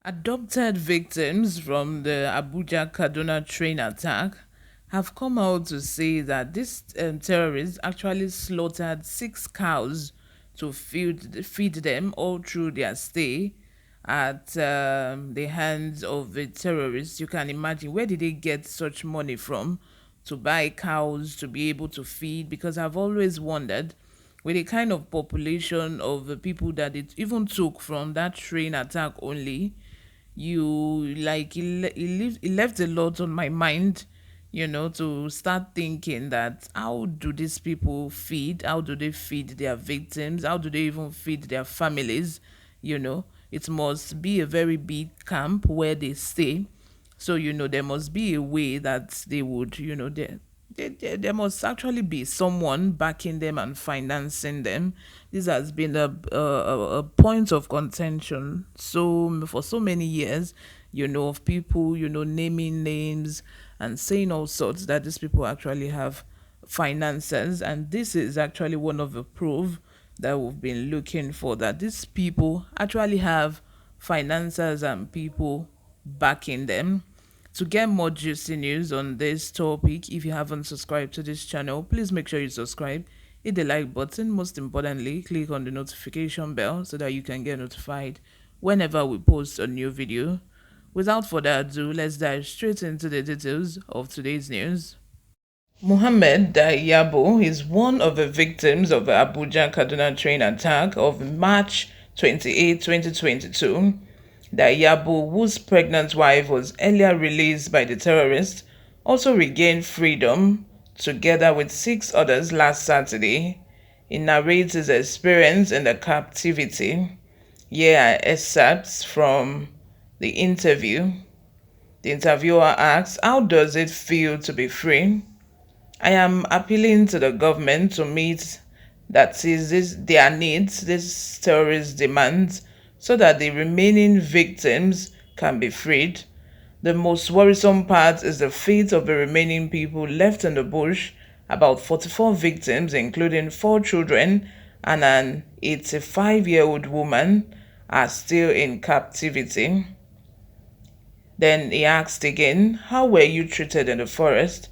Adopted victims from the Abuja Kaduna train attack have come out to say that this terrorists actually slaughtered 6 cows to feed them all through their stay at the hands of the terrorists. You can imagine, where did they get such money from to buy cows to be able to feed? Because I've always wondered, with the kind of population of the people that it even took from that train attack only, you like it left a lot on my mind, to start thinking that how do these people feed, how do they feed their victims, how do they even feed their families. It must be a very big camp where they stay, so there must be a way that they would, there must actually be someone backing them and financing them. This has been a point of contention so for so many years, of people, naming names and saying all sorts that these people actually have finances. And this is actually one of the proof that we've been looking for, that these people actually have financiers and people backing them. To get more juicy news on this topic, if you haven't subscribed to this channel, please make sure you subscribe, hit the like button, most importantly click on the notification bell so that you can get notified whenever we post a new video. Without further ado, let's dive straight into the details of today's news. Mohammed Dayabo is one of the victims of the Abuja Kaduna train attack of March 28, 2022. Dayabo, whose pregnant wife was earlier released by the terrorists, also regained freedom together with 6 others last Saturday. He narrates his experience in the captivity. Here are excerpts from the interview. The interviewer asks, "How does it feel to be free?" "I am appealing to the government to meet their needs, these terrorist demands, so that the remaining victims can be freed. The most worrisome part is the fate of the remaining people left in the bush. About 44 victims, including 4 children and an 85-year-old woman, are still in captivity." Then he asked again, "How were you treated in the forest?"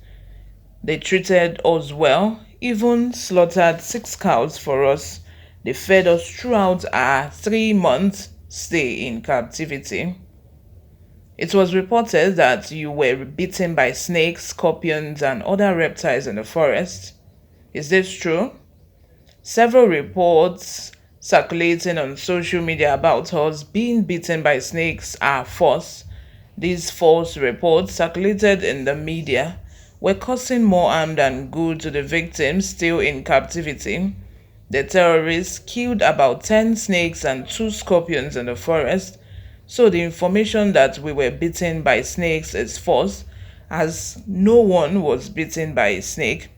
"They treated us well, even slaughtered 6 cows for us. They fed us throughout our 3 months stay in captivity." It was reported that you were bitten by snakes, scorpions, and other reptiles in the forest. Is this true? Several reports circulating on social media about us being bitten by snakes are false. These false reports circulated in the media were causing more harm than good to the victims still in captivity. The terrorists killed about 10 snakes and 2 scorpions in the forest, so the information that we were bitten by snakes is false, as no one was bitten by a snake.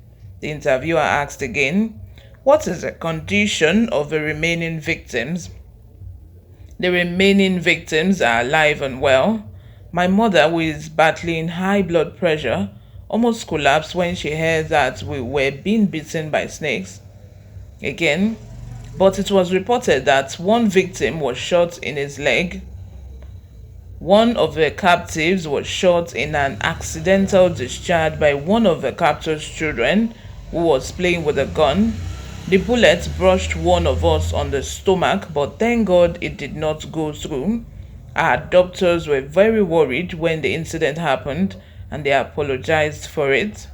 The interviewer asked again, "What is the condition of the remaining victims?" "The remaining victims are alive and well. My mother, who is battling high blood pressure, almost collapsed when she heard that we were being bitten by snakes." Again, "But it was reported that one victim was shot in his leg. One of the captives was shot in an accidental discharge by one of the captor's children who was playing with a gun. The bullet brushed one of us on the stomach, but thank God it did not go through. Our doctors were very worried when the incident happened and they apologized for it."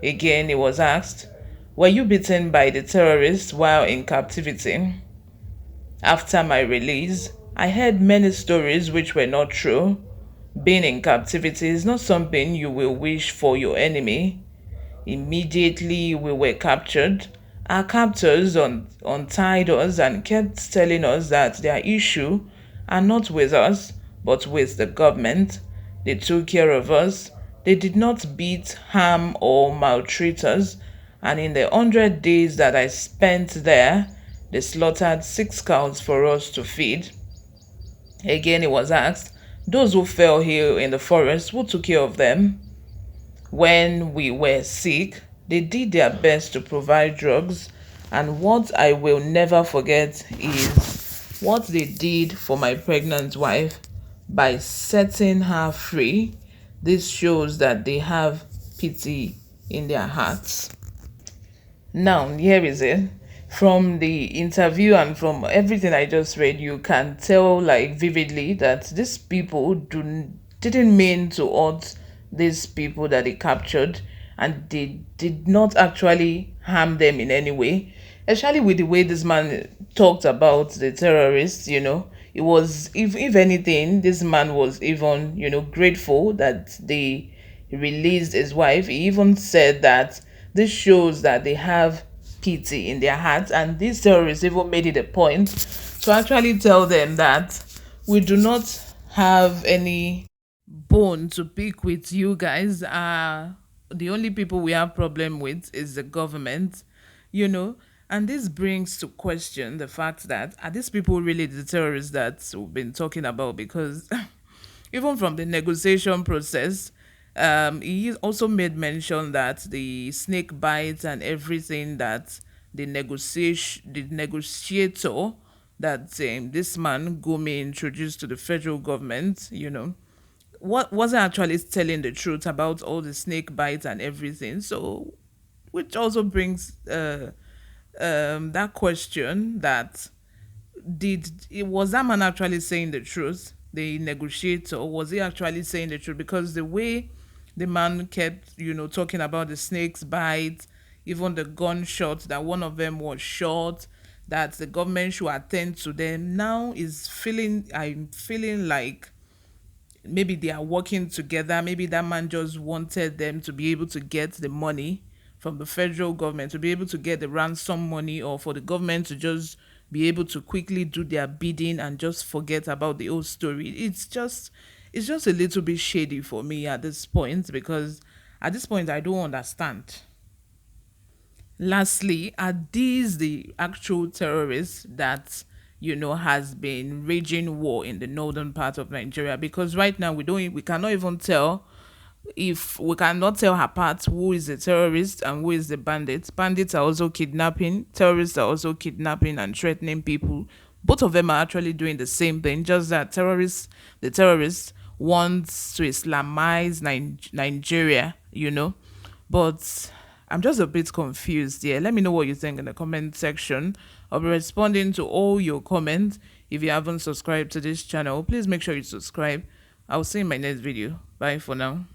Again, he was asked, "Were you bitten by the terrorists while in captivity?" "After my release, I heard many stories which were not true. Being in captivity is not something you will wish for your enemy. Immediately we were captured, our captors untied us and kept telling us that their issue are not with us, but with the government. They took care of us. They did not beat, harm, or maltreat us, and in the 100 days that I spent there, they slaughtered 6 cows for us to feed." Again, he was asked, "Those who fell ill in the forest, who took care of them?" "When we were sick, they did their best to provide drugs, and what I will never forget is what they did for my pregnant wife. by setting her free. This shows that they have pity in their hearts. Now, here is it. From the interview and from everything I just read, you can tell like vividly that these people didn't mean to hurt these people that they captured, and they did not actually harm them in any way. Especially with the way this man talked about the terrorists, it was, if anything, this man was even, grateful that they released his wife. He even said that this shows that they have pity in their hearts, and these terrorists even made it a point to actually tell them that we do not have any bone to pick with you guys. The only people we have problem with is the government, you know. And this brings to question the fact that are these people really the terrorists that we've been talking about? Because even from the negotiation process, he also made mention that the snake bites and everything that the negotiator that this man Gumi introduced to the federal government, what wasn't actually telling the truth about all the snake bites and everything. So, which also brings that question that was that man actually saying the truth? The negotiator, was he actually saying the truth? Because the way the man kept, talking about the snake's bite, even the gunshot, that one of them was shot, that the government should attend to them. Now I'm feeling like maybe they are working together. Maybe that man just wanted them to be able to get the money from the federal government, to be able to get the ransom money, or for the government to just be able to quickly do their bidding and just forget about the whole story. It's just a little bit shady for me at this point, because at this point I don't understand. Lastly, are these the actual terrorists that has been raging war in the northern part of Nigeria? Because right now we cannot even tell, if we cannot tell apart who is the terrorist and who is the bandit. Bandits are also kidnapping, terrorists are also kidnapping and threatening people. Both of them are actually doing the same thing, just that the terrorists wants to Islamize Nigeria, But I'm just a bit confused here. Let me know what you think in the comment section. I'll be responding to all your comments. If you haven't subscribed to this channel, please make sure you subscribe. I'll see you in my next video. Bye for now.